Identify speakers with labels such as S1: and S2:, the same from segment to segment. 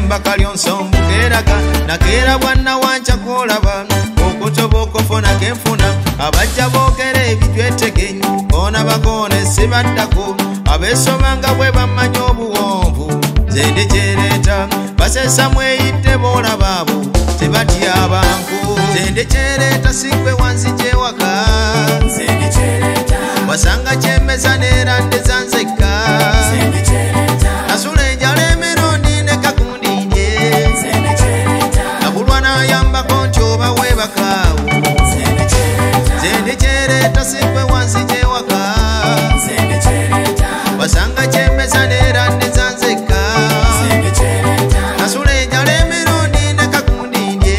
S1: Kasemba kalyonso mbukeraga nakera bwana wancha kulaba okutoboka ofuna kenfuna abajja boogera ebitwetegenyi ona bakone sibaddako abeesomanga bwe bamanya obuwonvu zende kyereta basesa mweyidde boolaba abo tebatya abantu zende kyereta sikwe wansi gyewaka zende kyereta wasanga kyemeza neera ndezanzekka zende kyereta nasula enjala emirundi ne kakundinye zende kyereta nabulwa n'ayambako nti oba weebakaawo zende kyereta zende kyereta sikwe wansi gyewaka zende kyereta wasanga kyemeza neera ndezanzekka zende kyereta nasula enjala emirundi ne kakundinye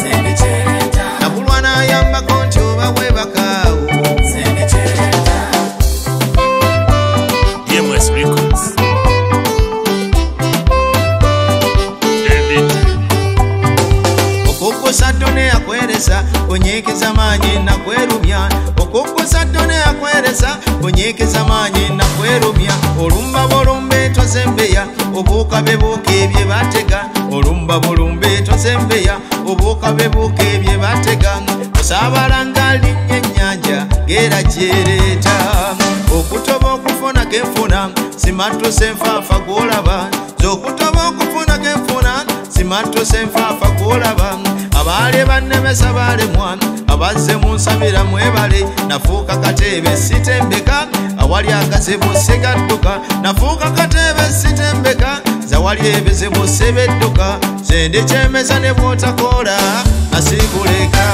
S1: zende kyereta nabulwa n'ayambako nti oba weebakaawo zende kyereta.
S2: EMS Records.
S1: Okukusa tone akweresa onyeekeza maanyi nakwerumya okukusa tone akweresa onyeekeza maanyi nakwerumya olumba bulumbe tozembeya obuuka bebuuka ebye batega olumba bulumbe tozembeya obuuka bebuuka ebye batega osaabalanga linnya ennyanja geera kyereta okutoba okufuna kenfuna simatuse nfaafa gwolaba zokutoba okufuna kenfuna simatuse nfaafa gwolaba abaali bannemesa baalemwa abazze mu nsabira mwebale nafuuka katebe sitembeka awali akazibu sigadduka nafuuka katebe sitembeka zawali ebizibu sibidduka zende kyemeza ne bw'otakola asikuleka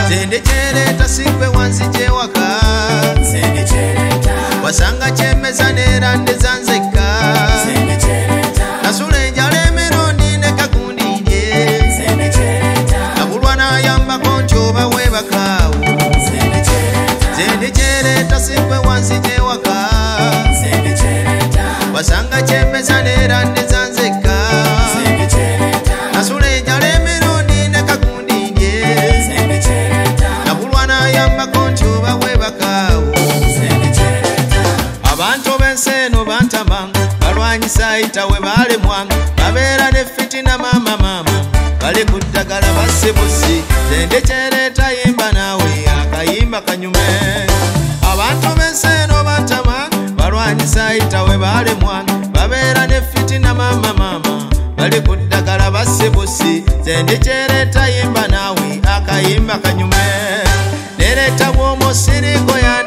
S1: zende kyereta sikwe wansi gyewaka zende kyereta wasanga kyemeza neera ndezanzekka zende kyereta nasula enjala emirundi ne kakundinye zende kyereta nabulwa n'ayambako nti oba weebakaawo zende kyereta zende kyereta sikwe wansi gyewaka zende kyereta wasanga kyemeza neera ndezanzekka zende kyereta nasula enjala emirundi ne kakundinye zende kyereta nabulwa n'ayambako nti oba weebakaawo zende kyereta. Abantu b'ensi eno bantama balwanyisa ayita we baalemwa babeera ne fitina maama bali ku ddagala bassibusi zende kyereta yimba naawe akayimba kanyume. Abantu b'ensi eno bantama balwanyisa ayita we baalemwa babeera ne fitina maama bali ku ddagala bassibusi zende kyereta yimba naawe akayimba kanyume. Nereeta bw'omusirigo ya